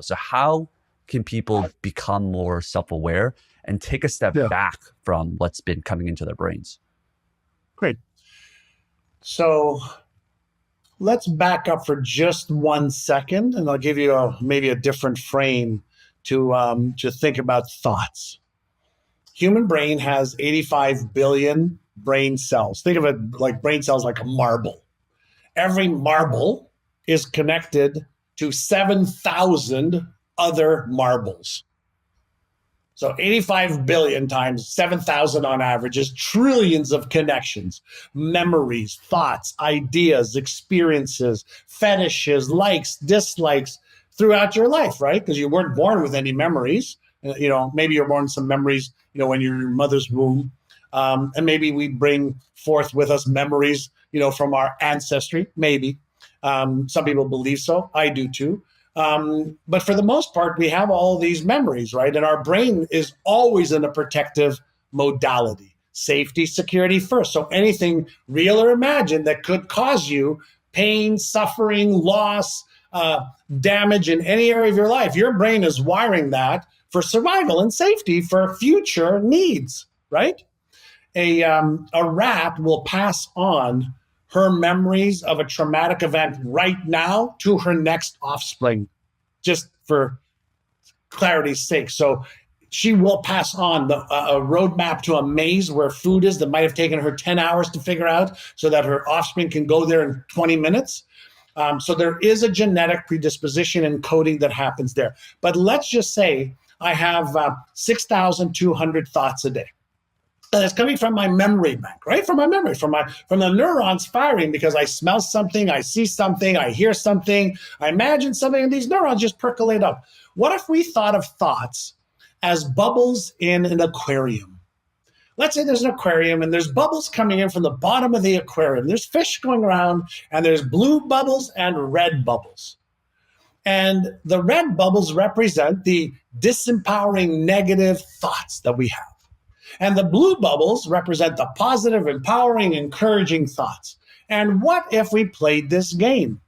So how can people become more self-aware and take a step back from what's been coming into their brains? Great. So let's back up for just 1 second, and I'll give you maybe a different frame to think about thoughts. Human brain has 85 billion brain cells. Think of it like brain cells like a marble. Every marble is connected to 7,000 other marbles. So 85 billion times 7,000 on average is trillions of connections, memories, thoughts, ideas, experiences, fetishes, likes, dislikes throughout your life, right? Because you weren't born with any memories. Maybe you're born with some memories, when you're in your mother's womb. And maybe we bring forth with us memories, from our ancestry, maybe. Some people believe so. I do too. But for the most part, we have all these memories, right? And our brain is always in a protective modality. Safety, security first. So anything real or imagined that could cause you pain, suffering, loss, damage in any area of your life, your brain is wiring that for survival and safety for future needs, right? A rat will pass on her memories of a traumatic event right now to her next offspring, just for clarity's sake. So she will pass on a roadmap to a maze where food is that might have taken her 10 hours to figure out so that her offspring can go there in 20 minutes. So there is a genetic predisposition and coding that happens there. But let's just say I have 6,200 thoughts a day. And it's coming from my memory bank, right? From my memory, from the neurons firing because I smell something, I see something, I hear something, I imagine something, and these neurons just percolate up. What if we thought of thoughts as bubbles in an aquarium? Let's say there's an aquarium and there's bubbles coming in from the bottom of the aquarium. There's fish going around and there's blue bubbles and red bubbles. And the red bubbles represent the disempowering negative thoughts that we have. And the blue bubbles represent the positive, empowering, encouraging thoughts. And what if we played this game?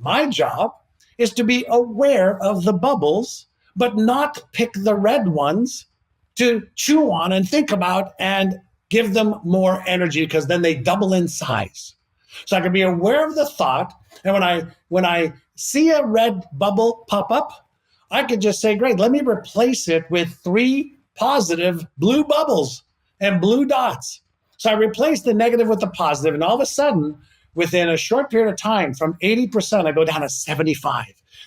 My job is to be aware of the bubbles, but not pick the red ones to chew on and think about and give them more energy because then they double in size. So I can be aware of the thought. And when I see a red bubble pop up, I could just say, great, let me replace it with 3 positive blue bubbles and blue dots. So I replace the negative with the positive, and all of a sudden, within a short period of time, from 80%, I go down to 75,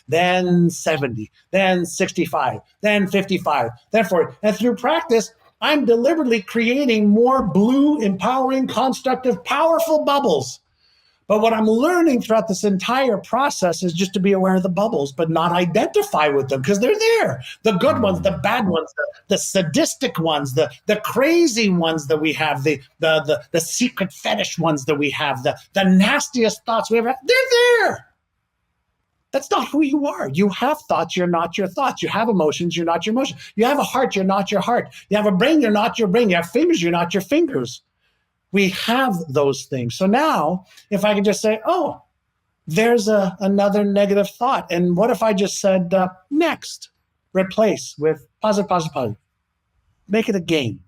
then 70, then 65, then 55, then 40. And through practice, I'm deliberately creating more blue, empowering, constructive, powerful bubbles. But what I'm learning throughout this entire process is just to be aware of the bubbles, but not identify with them because they're there. The good ones, the bad ones, the sadistic ones, the crazy ones that we have, the secret fetish ones that we have, the nastiest thoughts we ever have, they're there. That's not who you are. You have thoughts, you're not your thoughts. You have emotions, you're not your emotions. You have a heart, you're not your heart. You have a brain, you're not your brain. You have fingers, you're not your fingers. We have those things. So now, if I could just say, oh, there's another negative thought. And what if I just said, next, replace with positive, positive, positive. Make it a game.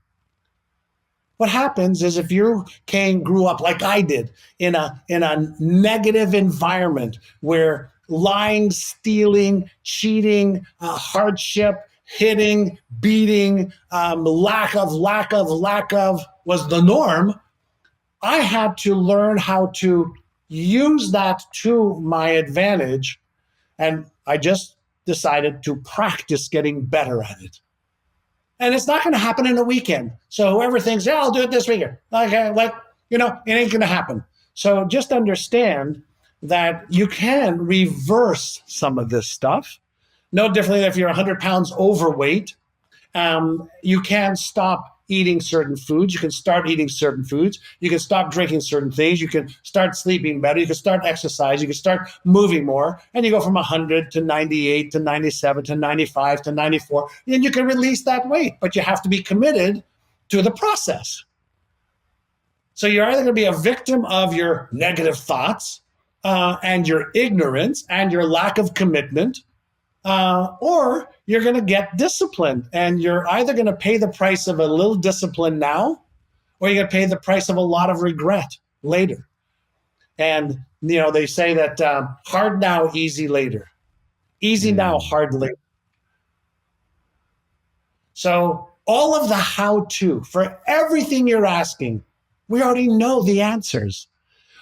What happens is if you grew up like I did in a negative environment where lying, stealing, cheating, hardship, hitting, beating, lack of was the norm, I had to learn how to use that to my advantage. And I just decided to practice getting better at it. And it's not going to happen in a weekend. So whoever thinks, yeah, I'll do it this weekend. Okay, it ain't going to happen. So just understand that you can reverse some of this stuff. No differently than if you're 100 pounds overweight, you can stop eating certain foods. You can start eating certain foods. You can stop drinking certain things. You can start sleeping better. You can start exercise. You can start moving more. And you go from 100 to 98 to 97 to 95 to 94. And you can release that weight, but you have to be committed to the process. So you're either going to be a victim of your negative thoughts and your ignorance and your lack of commitment, or you're going to get disciplined, and you're either going to pay the price of a little discipline now, or you're going to pay the price of a lot of regret later. And, they say that hard now, easy later. Easy now, hard later. So all of the how-to for everything you're asking, we already know the answers,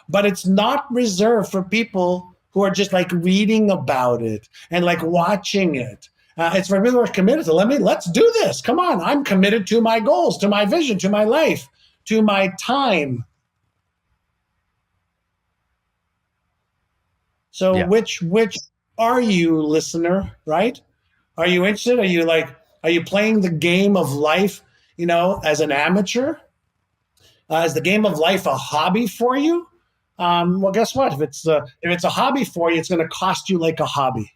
but it's not reserved for people who are just like reading about it and like watching it. It's for people who are committed to, let's do this. Come on, I'm committed to my goals, to my vision, to my life, to my time. So which are you, listener, right? Are you interested? Are you playing the game of life, as an amateur? Is the game of life a hobby for you? Well, guess what? If it's a hobby for you, it's going to cost you like a hobby.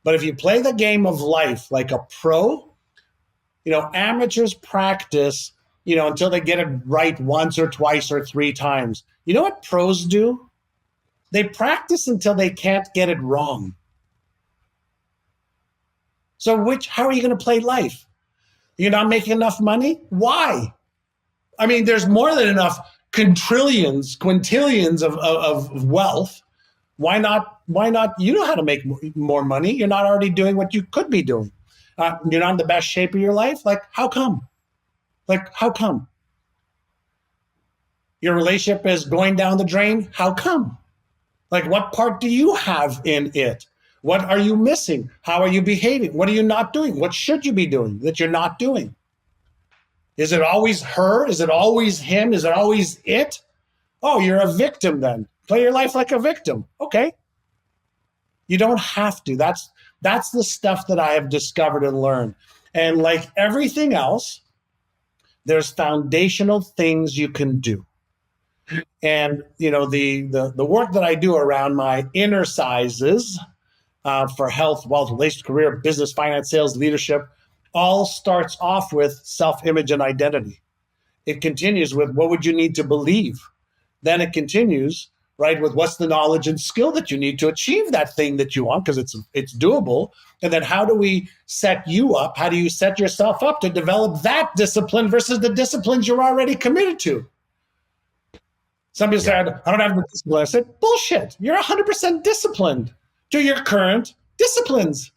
But if you play the game of life like a pro, amateurs practice, until they get it right once or twice or three times. You know what pros do? They practice until they can't get it wrong. So how are you going to play life? You're not making enough money? Why? I mean, there's more than enough quintillions of wealth. Why not? You know how to make more money. You're not already doing what you could be doing. You're not in the best shape of your life. How come? How come? Your relationship is going down the drain. How come? What part do you have in it? What are you missing? How are you behaving? What are you not doing? What should you be doing that you're not doing? Is it always her? Is it always him? Is it always it? Oh, you're a victim then. Play your life like a victim. Okay. You don't have to. That's the stuff that I have discovered and learned. And like everything else, there's foundational things you can do. And, the work that I do around my Innercises for health, wealth, relationship, career, business, finance, sales, leadership, all starts off with self-image and identity. It continues with what would you need to believe? Then it continues, right, with what's the knowledge and skill that you need to achieve that thing that you want, because it's doable. And then how do we set you up? How do you set yourself up to develop that discipline versus the disciplines you're already committed to? Somebody said, I don't have the discipline. I said, bullshit. You're 100% disciplined to your current disciplines.